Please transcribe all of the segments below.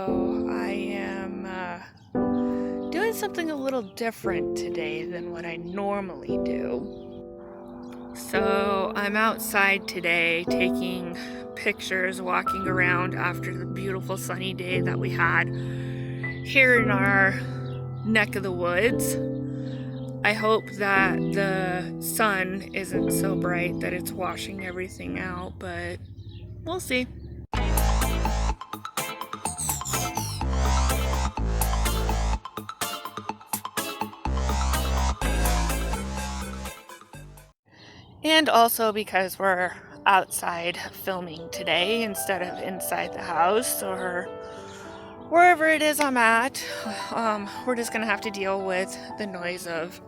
So I am doing something a little different today than what I normally do. So I'm outside today taking pictures, walking around after the beautiful sunny day that we had here in our neck of the woods. I hope that the sun isn't so bright that it's washing everything out, but we'll see. And also because we're outside filming today instead of inside the house or wherever it is I'm at, we're just gonna have to deal with the noise of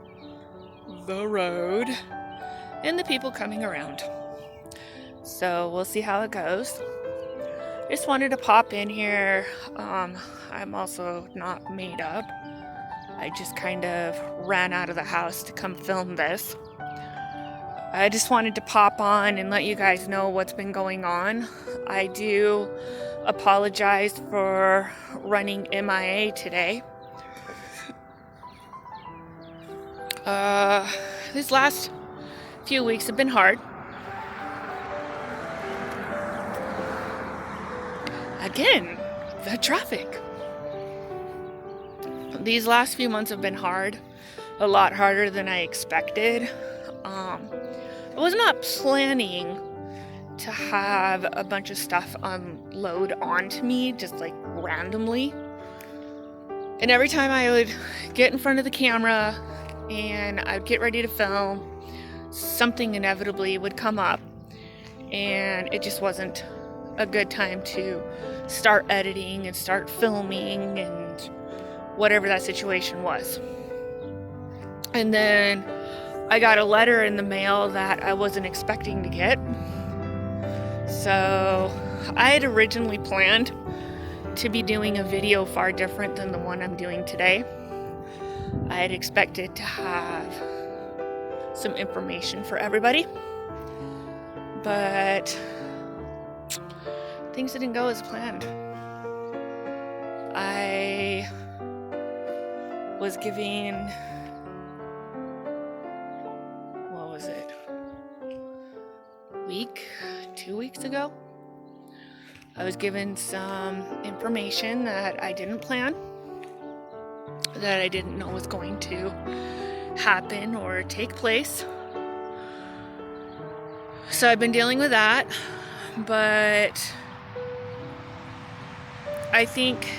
the road and the people coming around. So we'll see how it goes. Just wanted to pop in here. I'm also not made up. I just kind of ran out of the house to come film this. I just wanted to pop on and let you guys know what's been going on. I do apologize for running MIA today. These last few weeks have been hard. Again, the traffic. These last few months have been hard, a lot harder than I expected. I was not planning to have a bunch of stuff unload onto me just like randomly. And every time I would get in front of the camera and I'd get ready to film, something inevitably would come up and it just wasn't a good time to start editing and start filming and whatever that situation was. And then I got a letter in the mail that I wasn't expecting to get. So I had originally planned to be doing a video far different than the one I'm doing today. I had expected to have some information for everybody, but things didn't go as planned. I was giving, what was it, 2 weeks ago? I was given some information that I didn't plan, that I didn't know was going to happen or take place. So I've been dealing with that, but I think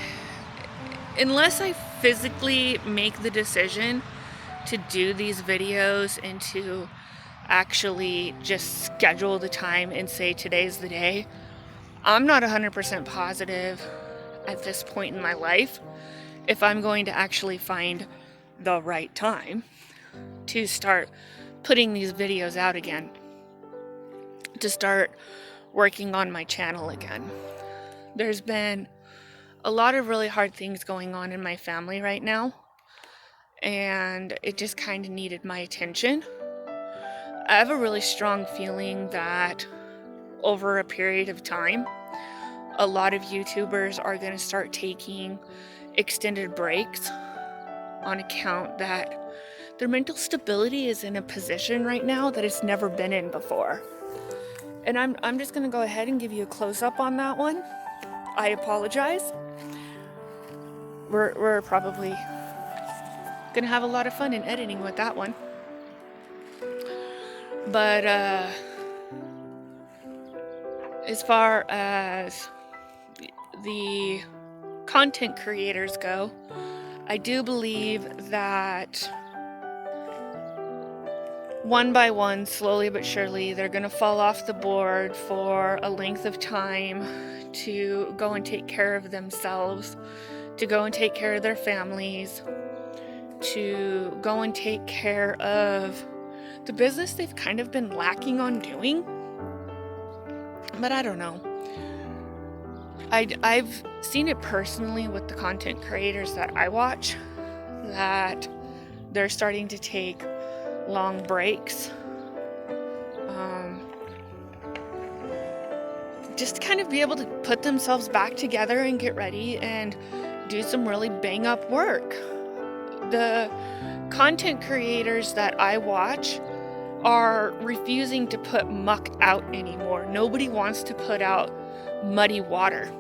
unless I physically make the decision to do these videos and to actually just schedule the time and say today's the day, I'm not 100% positive at this point in my life if I'm going to actually find the right time to start putting these videos out again, to start working on my channel again. There's been a lot of really hard things going on in my family right now, and it just kind of needed my attention. I have a really strong feeling that over a period of time, a lot of YouTubers are going to start taking extended breaks on account that their mental stability is in a position right now that it's never been in before. And I'm just going to go ahead and give you a close-up on that one. I apologize. We're probably going to have a lot of fun in editing with that one. But as far as the content creators go, I do believe that one by one, slowly but surely, they're going to fall off the board for a length of time to go and take care of themselves, to go and take care of their families, to go and take care of the business they've kind of been lacking on doing. But I don't know. I've seen it personally with the content creators that I watch, that they're starting to take long breaks, just kind of be able to put themselves back together and get ready and do some really bang up work. The content creators that I watch are refusing to put muck out anymore. Nobody wants to put out muddy water.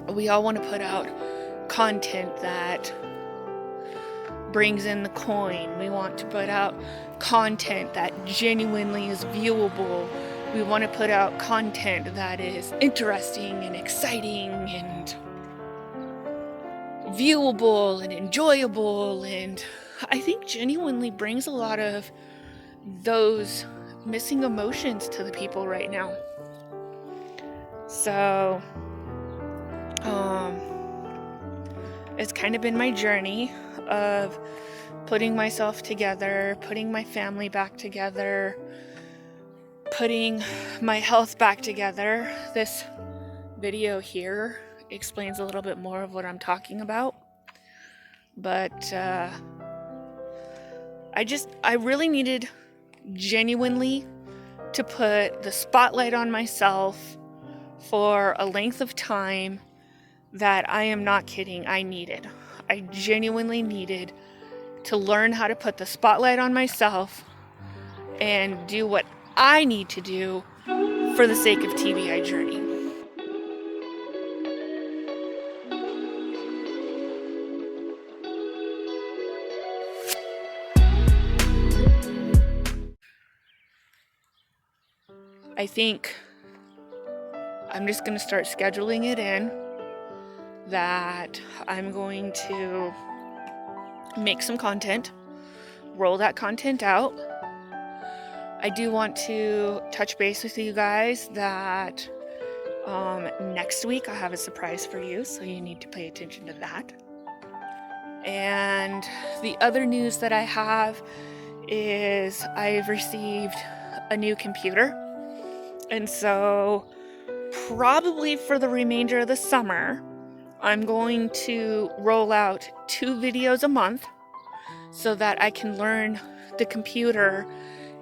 We all want to put out content that brings in the coin. We want to put out content that genuinely is viewable. We want to put out content that is interesting and exciting and viewable and enjoyable, and I think genuinely brings a lot of those missing emotions to the people right now. So it's kind of been my journey of putting myself together, putting my family back together, putting my health back together. This video here explains a little bit more of what I'm talking about. But I really needed genuinely to put the spotlight on myself for a length of time that I am not kidding, I needed. I genuinely needed to learn how to put the spotlight on myself and do what I need to do for the sake of TBI Journey. I think I'm just going to start scheduling it in that I'm going to make some content, roll that content out. I do want to touch base with you guys that next week I have a surprise for you, so you need to pay attention to that. And the other news that I have is I've received a new computer. And so probably for the remainder of the summer, I'm going to roll out 2 videos a month so that I can learn the computer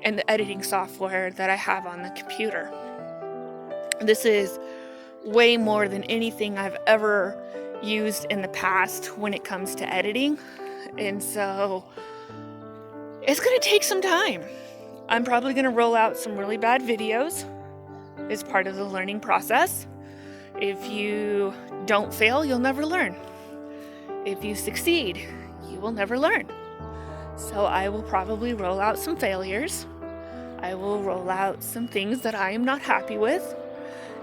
and the editing software that I have on the computer. This is way more than anything I've ever used in the past when it comes to editing. And so it's going to take some time. I'm probably going to roll out some really bad videos as part of the learning process. If you don't fail, you'll never learn. If you succeed, you will never learn. So I will probably roll out some failures. I will roll out some things that I am not happy with.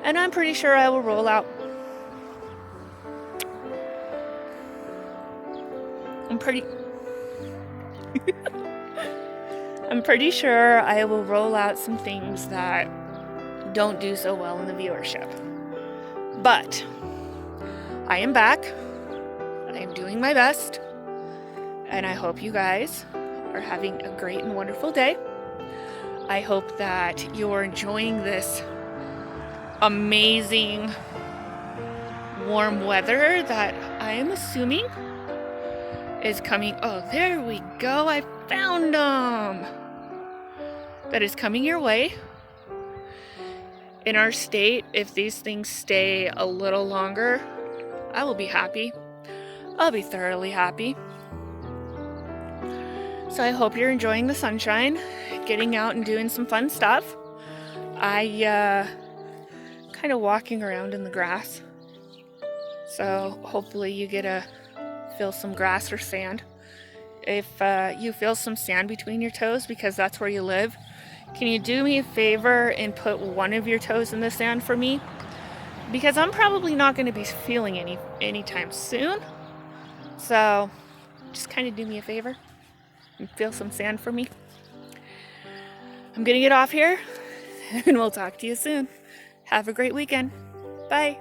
And I'm pretty sure I will roll out I'm pretty sure I will roll out some things that don't do so well in the viewership. But I am back. I am doing my best. And I hope you guys are having a great and wonderful day. I hope that you're enjoying this amazing warm weather that I am assuming is coming. Oh, there we go. I found them. That is coming your way. In our state, if these things stay a little longer, I will be happy. I'll be thoroughly happy. So I hope you're enjoying the sunshine, getting out and doing some fun stuff. I kind of walking around in the grass. So hopefully you get to feel some grass or sand. If you feel some sand between your toes because that's where you live, can you do me a favor and put one of your toes in the sand for me? Because I'm probably not going to be feeling anytime soon. So just kind of do me a favor and feel some sand for me. I'm going to get off here and we'll talk to you soon. Have a great weekend. Bye.